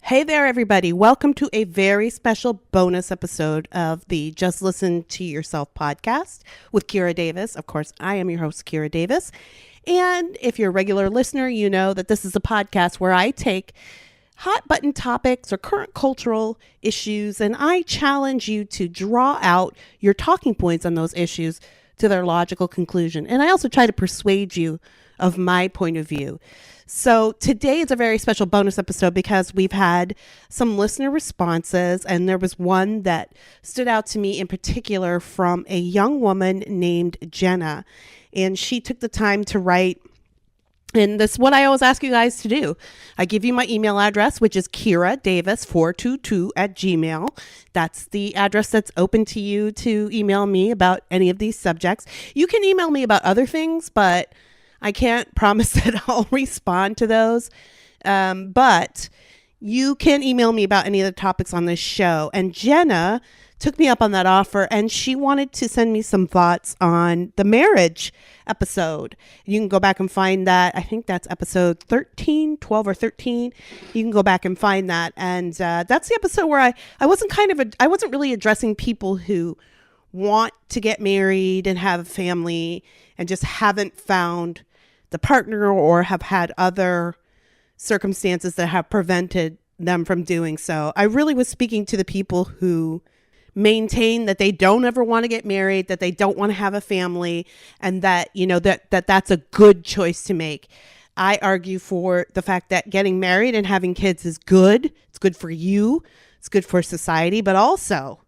Hey there, everybody. Welcome to a very special bonus episode of the Just Listen to Yourself podcast with Kira Davis. Of course, I am your host, Kira Davis. And if you're a regular listener, you know that this is a podcast where I take hot button topics or current cultural issues and I challenge you to draw out your talking points on those issues to their logical conclusion. And I also try to persuade you of my point of view. So today is a very special bonus episode because we've had some listener responses, and there was one that stood out to me in particular from a young woman named Jenna. And she took the time to write, and this is what I always ask you guys to do. I give you my email address, which is kiradavis422@gmail. That's the address that's open to you to email me about any of these subjects. You can email me about other things, but I can't promise that I'll respond to those. But you can email me about any of the topics on this show. And Jenna took me up on that offer, and she wanted to send me some thoughts on the marriage episode. You can go back and find that. I think that's episode 12 or 13. You can go back and find that. And that's the episode where I wasn't really addressing people who want to get married and have a family and just haven't found the partner or have had other circumstances that have prevented them from doing so. I really was speaking to the people who maintain that they don't ever want to get married, that they don't want to have a family, and that, you know, that's a good choice to make. I argue for the fact that getting married and having kids is good. It's good for you. It's good for society, but also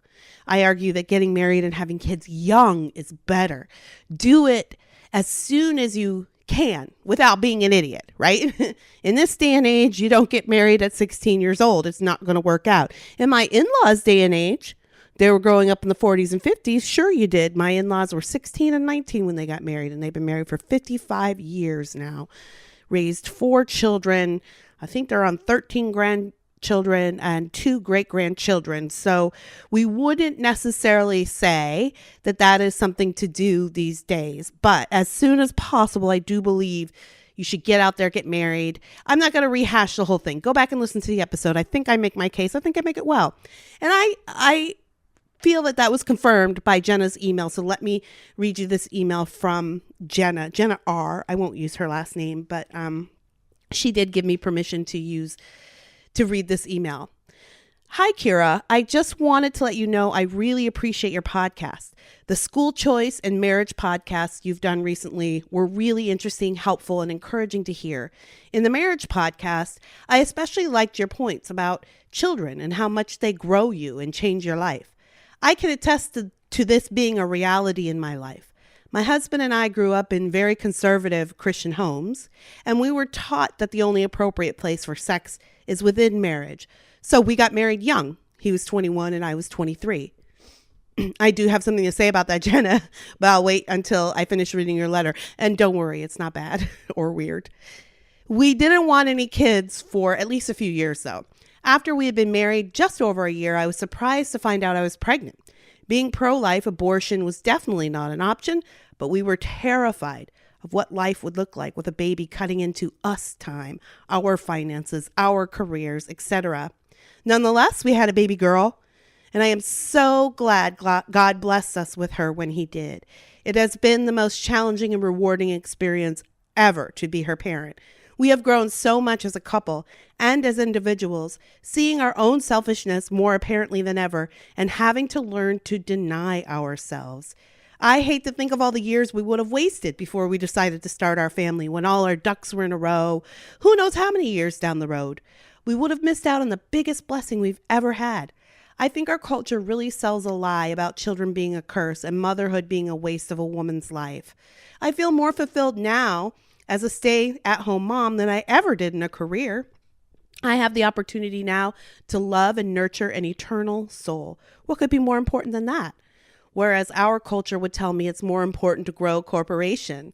I argue that getting married and having kids young is better. Do it as soon as you can without being an idiot, right? In this day and age, you don't get married at 16 years old. It's not going to work out. In my in-laws' day and age, they were growing up in the 40s and 50s. Sure, you did. My in-laws were 16 and 19 when they got married, and they've been married for 55 years now. Raised 4 children. I think they're on 13 grandchildren and 2 great-grandchildren. So we wouldn't necessarily say that that is something to do these days. But as soon as possible, I do believe you should get out there, get married. I'm not going to rehash the whole thing. Go back and listen to the episode. I think I make my case. I think I make it well. And I feel that was confirmed by Jenna's email. So let me read you this email from Jenna R. I won't use her last name, but she did give me permission to read this email. Hi, Kira. I just wanted to let you know I really appreciate your podcast. The school choice and marriage podcasts you've done recently were really interesting, helpful, and encouraging to hear. In the marriage podcast, I especially liked your points about children and how much they grow you and change your life. I can attest to this being a reality in my life. My husband and I grew up in very conservative Christian homes, and we were taught that the only appropriate place for sex is within marriage. So we got married young. He was 21 and I was 23. I do have something to say about that, Jenna, but I'll wait until I finish reading your letter. And don't worry, it's not bad or weird. We didn't want any kids for at least a few years, though. After we had been married just over a year, I was surprised to find out I was pregnant. Being pro-life, abortion was definitely not an option, but we were terrified of what life would look like with a baby cutting into us time, our finances, our careers, etc. Nonetheless, we had a baby girl, and I am so glad God blessed us with her when he did. It has been the most challenging and rewarding experience ever to be her parent. We have grown so much as a couple and as individuals, seeing our own selfishness more apparently than ever and having to learn to deny ourselves. I hate to think of all the years we would have wasted before we decided to start our family when all our ducks were in a row. Who knows how many years down the road? We would have missed out on the biggest blessing we've ever had. I think our culture really sells a lie about children being a curse and motherhood being a waste of a woman's life. I feel more fulfilled now as a stay-at-home mom than I ever did in a career. I have the opportunity now to love and nurture an eternal soul. What could be more important than that? Whereas our culture would tell me it's more important to grow a corporation.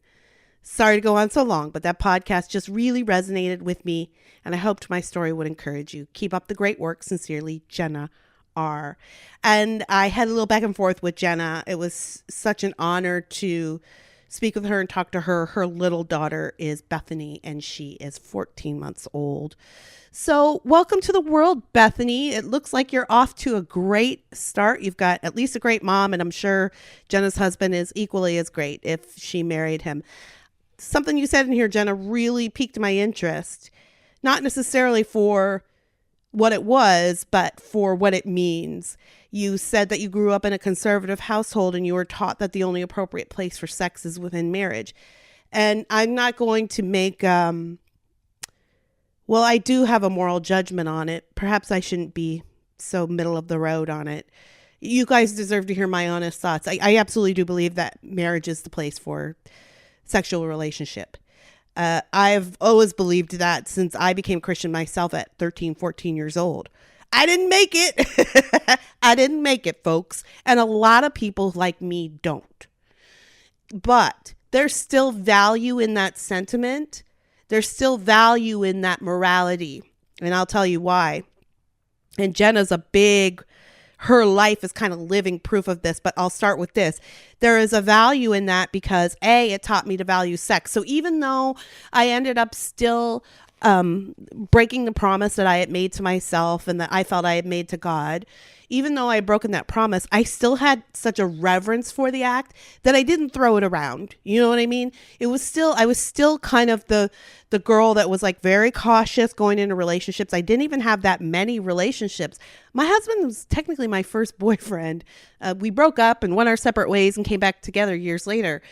Sorry to go on so long, but that podcast just really resonated with me, and I hoped my story would encourage you. Keep up the great work. Sincerely, Jenna R. And I had a little back and forth with Jenna. It was such an honor to speak with her and talk to her. Her little daughter is Bethany, and she is 14 months old. So welcome to the world, Bethany. It looks like you're off to a great start. You've got at least a great mom, and I'm sure Jenna's husband is equally as great if she married him. Something you said in here, Jenna, really piqued my interest. Not necessarily for what it was, but for what it means. You said that you grew up in a conservative household and you were taught that the only appropriate place for sex is within marriage. And I'm not going to make, well, I do have a moral judgment on it. Perhaps I shouldn't be so middle of the road on it. You guys deserve to hear my honest thoughts. I absolutely do believe that marriage is the place for sexual relationship. I've always believed that since I became Christian myself at 13, 14 years old. I didn't make it. I didn't make it, folks. And a lot of people like me don't. But there's still value in that sentiment. There's still value in that morality. And I'll tell you why. And Jenna's her life is kind of living proof of this, but I'll start with this. There is a value in that because it taught me to value sex. So even though I ended up still breaking the promise that I had made to myself and that I felt I had made to God, even though I had broken that promise, I still had such a reverence for the act that I didn't throw it around. You know what I mean? I was still kind of the girl that was like very cautious going into relationships. I didn't even have that many relationships. My husband was technically my first boyfriend. We broke up and went our separate ways and came back together years later.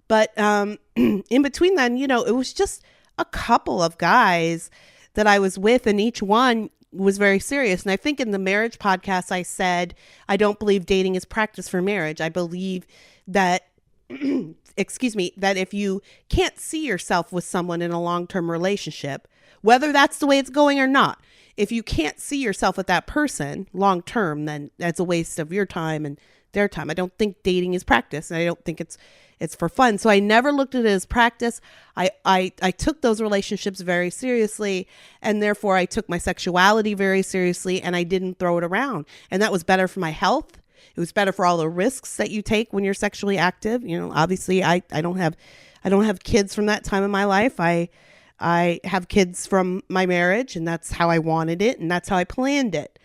But in between then, it was just a couple of guys that I was with, and each one was very serious. And I think in the marriage podcast, I said, I don't believe dating is practice for marriage. I believe that, that if you can't see yourself with someone in a long-term relationship, whether that's the way it's going or not, if you can't see yourself with that person long-term, then that's a waste of your time and their time. I don't think dating is practice, and I don't think it's for fun. So I never looked at it as practice. I took those relationships very seriously, and therefore I took my sexuality very seriously, and I didn't throw it around. And that was better for my health. It was better for all the risks that you take when you're sexually active. Obviously I don't have kids from that time in my life. I have kids from my marriage, and that's how I wanted it, and that's how I planned it.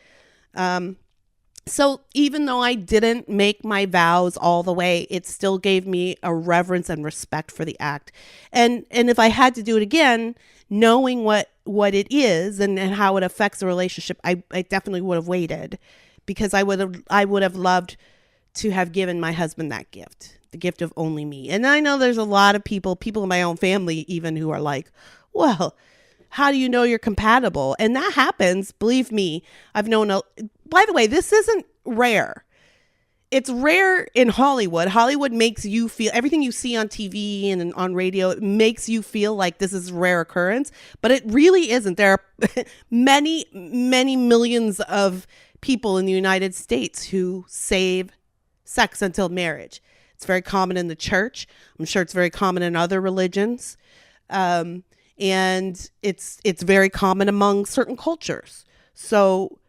So even though I didn't make my vows all the way, it still gave me a reverence and respect for the act. And if I had to do it again, knowing what it is and how it affects the relationship, I definitely would have waited, because I would have loved to have given my husband that gift, the gift of only me. And I know there's a lot of people in my own family even, who are like, well, how do you know you're compatible? And that happens. Believe me, I've known by the way, this isn't rare. It's rare in Hollywood. Hollywood makes you feel, everything you see on TV and on radio, it makes you feel like this is a rare occurrence, but it really isn't. There are many, many millions of people in the United States who save sex until marriage. It's very common in the church. I'm sure it's very common in other religions. And it's very common among certain cultures. So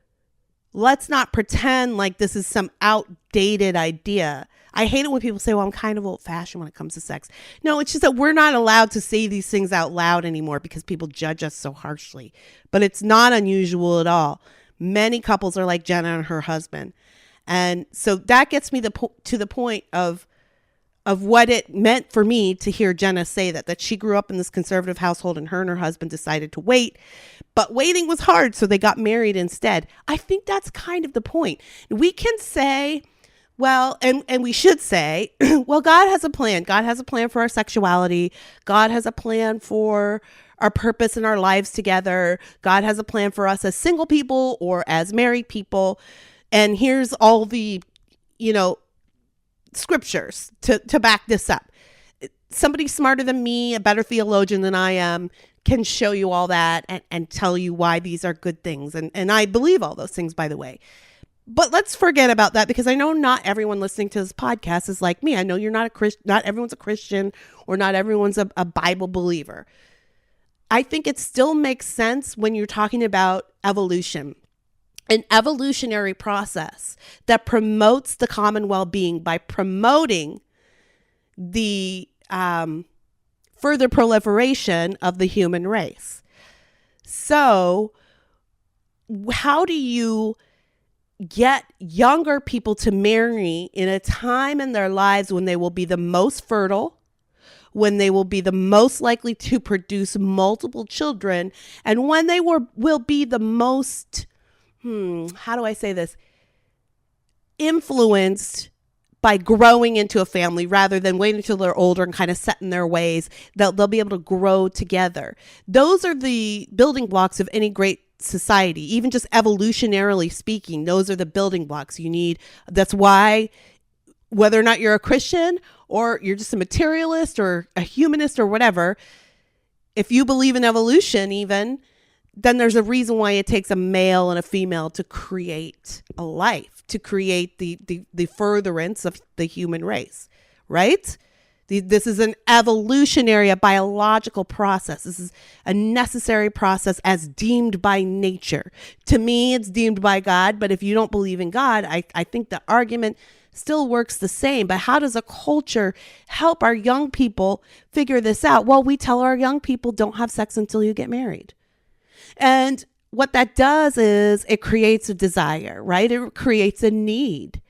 let's not pretend like this is some outdated idea. I hate it when people say, well, I'm kind of old fashioned when it comes to sex. No, it's just that we're not allowed to say these things out loud anymore because people judge us so harshly. But it's not unusual at all. Many couples are like Jenna and her husband. And so that gets me to the point of what it meant for me to hear Jenna say that she grew up in this conservative household, and her husband decided to wait, but waiting was hard. So they got married instead. I think that's kind of the point. We can say, well, and we should say, well, God has a plan. God has a plan for our sexuality. God has a plan for our purpose in our lives together. God has a plan for us as single people or as married people. And here's all the, scriptures to back this up. Somebody smarter than me, a better theologian than I am, can show you all that and tell you why these are good things. And I believe all those things, by the way. But let's forget about that, because I know not everyone listening to this podcast is like me. I know you're not a Christian, not everyone's a Christian, or not everyone's a Bible believer. I think it still makes sense when you're talking about evolution. An evolutionary process that promotes the common well-being by promoting the further proliferation of the human race. So how do you get younger people to marry in a time in their lives when they will be the most fertile, when they will be the most likely to produce multiple children, and when they will be the most, how do I say this, influenced by growing into a family rather than waiting until they're older and kind of set in their ways. They'll be able to grow together. Those are the building blocks of any great society, even just evolutionarily speaking. Those are the building blocks you need. That's why, whether or not you're a Christian or you're just a materialist or a humanist or whatever, if you believe in evolution even, then there's a reason why it takes a male and a female to create a life, to create the furtherance of the human race, right? This is an evolutionary, a biological process. This is a necessary process as deemed by nature. To me, it's deemed by God, but if you don't believe in God, I think the argument still works the same. But how does a culture help our young people figure this out? Well, we tell our young people, don't have sex until you get married. And what that does is it creates a desire, right? It creates a need.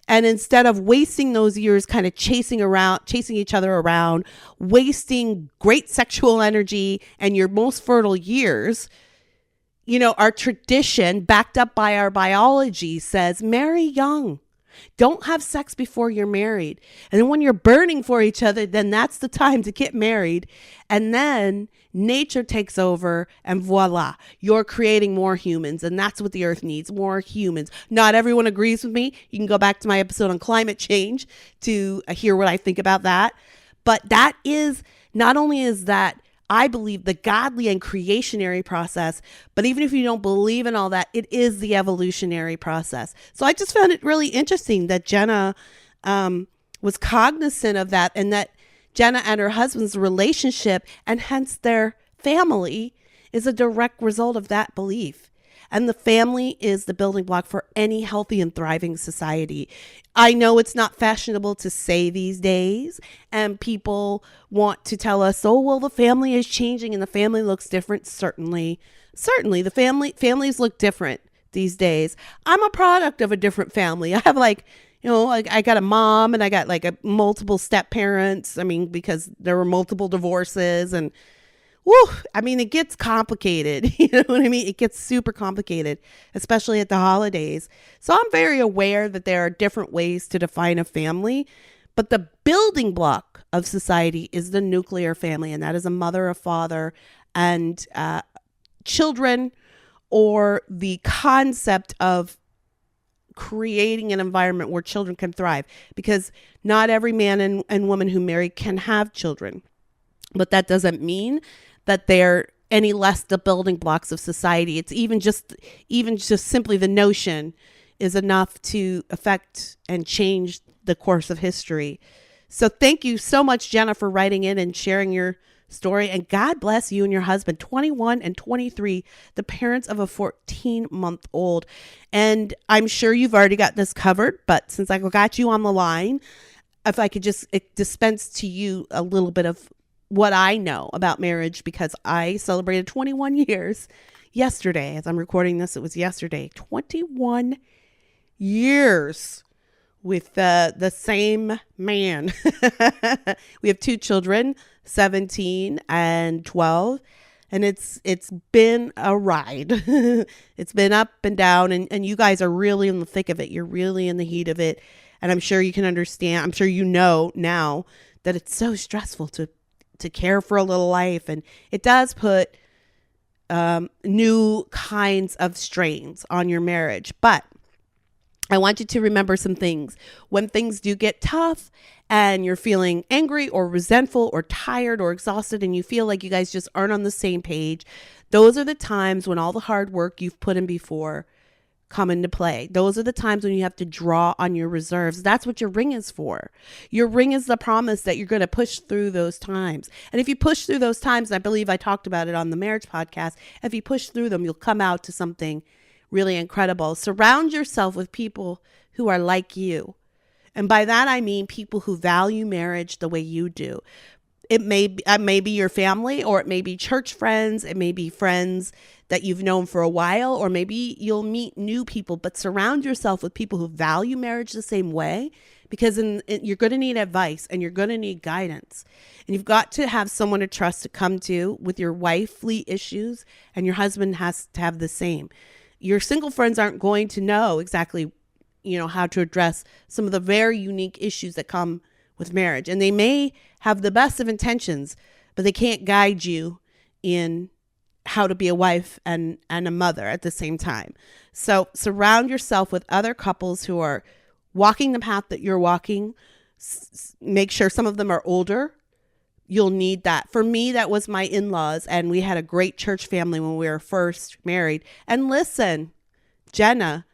And instead of wasting those years kind of chasing each other around, wasting great sexual energy and your most fertile years, our tradition backed up by our biology says marry young. Don't have sex before you're married. And then when you're burning for each other, then that's the time to get married. And then nature takes over and voila, you're creating more humans. And that's what the earth needs, more humans. Not everyone agrees with me. You can go back to my episode on climate change to hear what I think about that. But that is, not only is that, I believe, the godly and creationary process, but even if you don't believe in all that, it is the evolutionary process. So I just found it really interesting that Jenna was cognizant of that, and that Jenna and her husband's relationship and hence their family is a direct result of that belief. And the family is the building block for any healthy and thriving society. I know it's not fashionable to say these days, and people want to tell us, oh, well, the family is changing and the family looks different. Certainly, the families look different these days. I'm a product of a different family. I have I got a mom and I got multiple step parents. I mean, because there were multiple divorces and it gets complicated. You know what I mean? It gets super complicated, especially at the holidays. So I'm very aware that there are different ways to define a family, but the building block of society is the nuclear family, and that is a mother, a father, and children, or the concept of creating an environment where children can thrive, because not every man and woman who marry can have children, but that doesn't mean that they're any less the building blocks of society. It's even just simply the notion is enough to affect and change the course of history. So thank you so much, Jenna, for writing in and sharing your story. And God bless you and your husband, 21 and 23, the parents of a 14-month-old. And I'm sure you've already got this covered, but since I got you on the line, if I could just dispense to you a little bit of what I know about marriage, because I celebrated 21 years yesterday. As I'm recording this, it was yesterday. 21 years with the same man. We have 2 children, 17 and 12. And it's been a ride. It's been up and down. And you guys are really in the thick of it. You're really in the heat of it. And I'm sure you can understand. I'm sure you know now that it's so stressful to care for a little life. And it does put new kinds of strains on your marriage. But I want you to remember some things. When things do get tough and you're feeling angry or resentful or tired or exhausted and you feel like you guys just aren't on the same page, those are the times when all the hard work you've put in before come into play. Those are the times when you have to draw on your reserves. That's what your ring is for. Your ring is the promise that you're going to push through those times. And if you push through those times, and I believe I talked about it on the marriage podcast, if you push through them, you'll come out to something really incredible. Surround yourself with people who are like you. And by that, I mean people who value marriage the way you do. It may be your family, or it may be church friends. It may be friends that you've known for a while, or maybe you'll meet new people, but surround yourself with people who value marriage the same way, because you're going to need advice and you're going to need guidance. And you've got to have someone to trust to come to with your wifely issues, and your husband has to have the same. Your single friends aren't going to know exactly, how to address some of the very unique issues that come with marriage. And they may have the best of intentions, but they can't guide you in how to be a wife and a mother at the same time. So surround yourself with other couples who are walking the path that you're walking. Make sure some of them are older. You'll need that. For me, that was my in-laws, and we had a great church family when we were first married. And listen, Jenna,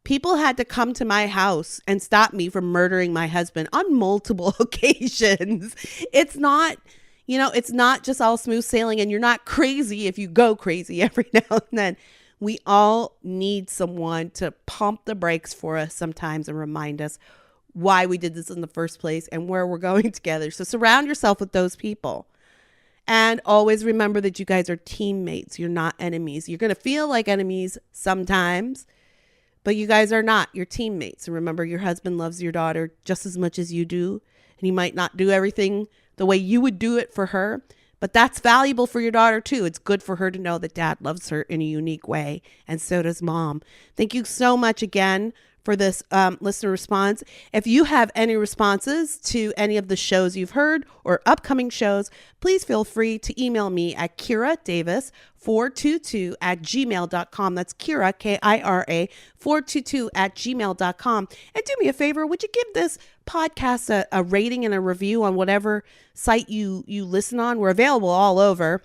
people had to come to my house and stop me from murdering my husband on multiple occasions. It's not, it's not just all smooth sailing, and you're not crazy if you go crazy every now and then. We all need someone to pump the brakes for us sometimes and remind us why we did this in the first place and where we're going together. So surround yourself with those people. And always remember that you guys are teammates. You're not enemies. You're going to feel like enemies sometimes, but you guys are not. You're teammates. And remember, your husband loves your daughter just as much as you do. And he might not do everything the way you would do it for her, but that's valuable for your daughter too. It's good for her to know that dad loves her in a unique way. And so does mom. Thank you so much again for this listener response. If you have any responses to any of the shows you've heard or upcoming shows, please feel free to email me at kiradavis422@gmail.com. That's Kira, Kira, 422@gmail.com. And do me a favor, would you give this podcast a rating and a review on whatever site you listen on? We're available all over.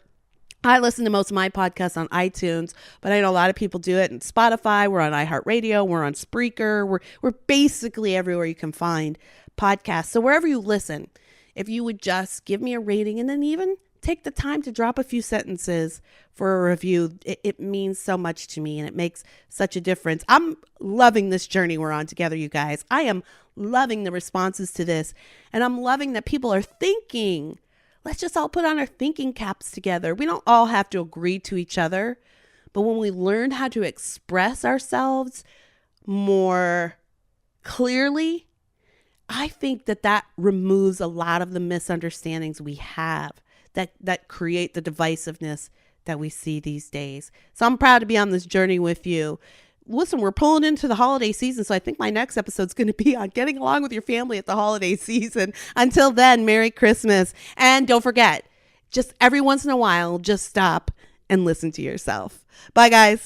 I listen to most of my podcasts on iTunes, but I know a lot of people do it in Spotify. We're on iHeartRadio. We're on Spreaker. We're basically everywhere you can find podcasts. So wherever you listen, if you would just give me a rating and then even take the time to drop a few sentences for a review, it means so much to me, and it makes such a difference. I'm loving this journey we're on together, you guys. I am loving the responses to this, and I'm loving that people are thinking. Let's just all put on our thinking caps together. We don't all have to agree to each other, but when we learn how to express ourselves more clearly, I think that removes a lot of the misunderstandings we have that create the divisiveness that we see these days. So I'm proud to be on this journey with you. Listen, we're pulling into the holiday season, so I think my next episode is going to be on getting along with your family at the holiday season. Until then, Merry Christmas. And don't forget, just every once in a while, just stop and listen to yourself. Bye, guys.